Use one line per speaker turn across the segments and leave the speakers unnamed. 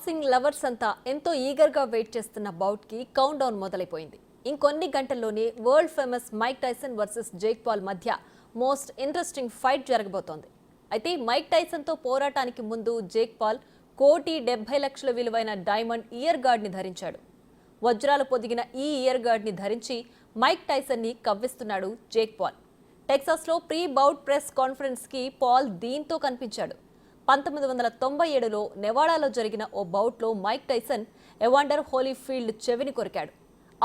Boxing lovers అంతా ఎంతో ఈగర్గా wait చేస్తున్న బౌట్కి కౌంట్ డౌన్ మొదలైపోయింది. ఇంకొన్ని గంటల్లోనే world famous Mike Tyson versus Jake Paul మధ్య మోస్ట్ ఇంట్రెస్టింగ్ ఫైట్ జరగబోతోంది. అయితే మైక్ టైసన్తో పోరాటానికి ముందు జేక్ పాల్ 1,70,00,000 విలువైన డైమండ్ ఇయర్ గార్డ్ని ధరించాడు. వజ్రాలు పొదిగిన ఈ ఇయర్ గార్డ్ని ధరించి మైక్ టైసన్ని కవ్విస్తున్నాడు జేక్ పాల్. టెక్సాస్లో ప్రీ బౌట్ ప్రెస్ కాన్ఫరెన్స్కి పాల్ దీంతో కనిపించాడు. 1997లో నెవాడాలో జరిగిన ఓ బౌట్లో మైక్ టైసన్ ఎవాండర్ హోలీఫీల్డ్ చెవిని కొరికాడు.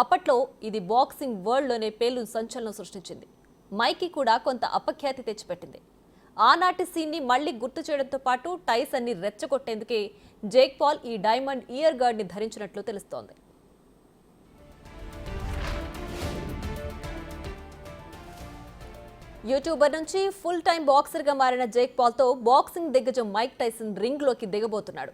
అప్పట్లో ఇది బాక్సింగ్ వరల్డ్లోనే పేలు సంచలనం సృష్టించింది. మైక్కి కూడా కొంత అపఖ్యాతి తెచ్చిపెట్టింది. ఆనాటి సీన్ని మళ్లీ గుర్తు చేయడంతో పాటు టైసన్ని రెచ్చగొట్టేందుకే జేక్ పాల్ ఈ డైమండ్ ఇయర్ గార్డ్ని ధరించినట్లు తెలుస్తోంది. యూట్యూబర్ నుంచి ఫుల్ టైం బాక్సర్గా మారిన జేక్ పాల్తో బాక్సింగ్ దిగ్గజం మైక్ టైసన్ రింగ్లోకి దిగబోతున్నాడు.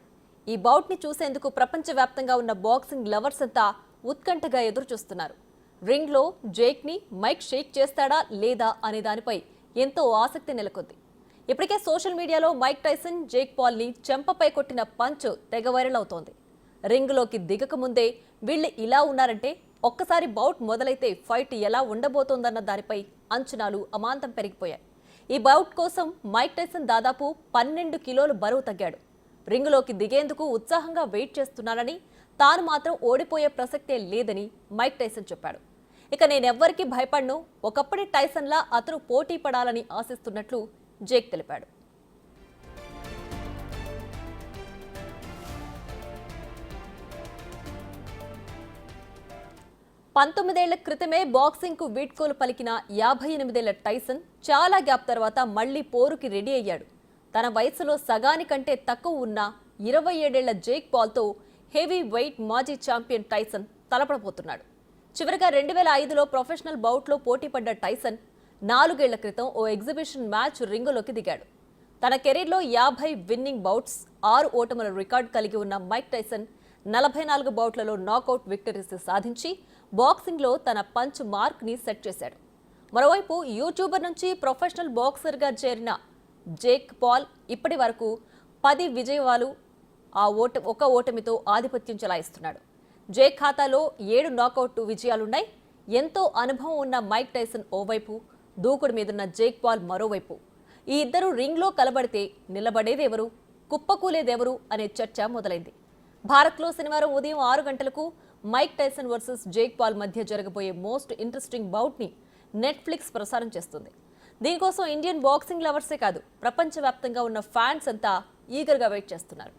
ఈ బౌట్ని చూసేందుకు ప్రపంచవ్యాప్తంగా ఉన్న బాక్సింగ్ లవర్స్ అంతా ఉత్కంఠగా ఎదురు చూస్తున్నారు. రింగ్లో జేక్ని మైక్ షేక్ చేస్తాడా లేదా అనే దానిపై ఎంతో ఆసక్తి నెలకొంది. ఇప్పటికే సోషల్ మీడియాలో మైక్ టైసన్ జేక్ పాల్ని చెంపపై కొట్టిన పంచ్ తెగ వైరల్ అవుతోంది. రింగ్లోకి దిగక ముందే వీళ్ళు ఇలా ఉన్నారంటే ఒక్కసారి బౌట్ మొదలైతే ఫైట్ ఎలా ఉండబోతోందన్న దానిపై అంచనాలు అమాంతం పెరిగిపోయాయి. ఈ బౌట్ కోసం మైక్ టైసన్ దాదాపు 12 కిలోలు బరువు తగ్గాడు. రింగులోకి దిగేందుకు ఉత్సాహంగా వెయిట్ చేస్తున్నానని, తాను మాత్రం ఓడిపోయే ప్రసక్తే లేదని మైక్ టైసన్ చెప్పాడు. ఇక నేనెవ్వరికీ భయపడను, ఒకప్పటి టైసన్లా అతను పోటీ పడాలని ఆశిస్తున్నట్లు జేక్ తెలిపాడు. పంతొమ్మిదేళ్ల క్రితమే బాక్సింగ్కు వీడ్కోలు పలికిన 58ఏళ్ల టైసన్ చాలా గ్యాప్ తర్వాత మళ్లీ పోరుకి రెడీ అయ్యాడు. తన వయసులో సగానికంటే తక్కువ ఉన్న 27ఏళ్ల జేక్ పాల్తో హెవీ వెయిట్ మాజీ ఛాంపియన్ టైసన్ తలపడబోతున్నాడు. చివరిగా 2005లో ప్రొఫెషనల్ బౌట్లో పోటీపడ్డ టైసన్ 4 ఏళ్ల క్రితం ఓ ఎగ్జిబిషన్ మ్యాచ్ రింగులోకి దిగాడు. తన కెరీర్లో 50 విన్నింగ్ బౌట్స్, 6 ఓటముల రికార్డు కలిగి ఉన్న మైక్ టైసన్ 44 బౌట్లలో నాకౌట్ విక్టరీస్ సాధించి బాక్సింగ్లో తన పంచ్ మార్క్ని సెట్ చేశాడు. మరోవైపు యూట్యూబర్ నుంచి ప్రొఫెషనల్ బాక్సర్గా చేరిన జేక్ పాల్ ఇప్పటి వరకు 10 విజయాలు, ఒక ఓటమితో ఆధిపత్యం చెలాయిస్తున్నాడు. జేక్ ఖాతాలో 7 నాకౌట్ విజయాలున్నాయి. ఎంతో అనుభవం ఉన్న మైక్ టైసన్ ఓవైపు, దూకుడు మీదున్న జేక్ పాల్ మరోవైపు. ఈ ఇద్దరు రింగ్లో కలబడితే నిలబడేదెవరు, కుప్పకూలేదెవరు అనే చర్చ మొదలైంది. భారత్లో శనివారం ఉదయం 6 గంటలకు Mike Tyson versus Jake Paul మధ్య జరగబోయే మోస్ట్ ఇంట్రెస్టింగ్ బౌట్ని నెట్ఫ్లిక్స్ ప్రసారం చేస్తుంది. దీనికోసం ఇండియన్ బాక్సింగ్ లవర్సే కాదు, ప్రపంచవ్యాప్తంగా ఉన్న ఫ్యాన్స్ అంతా ఈగర్గా వెయిట్ చేస్తున్నారు.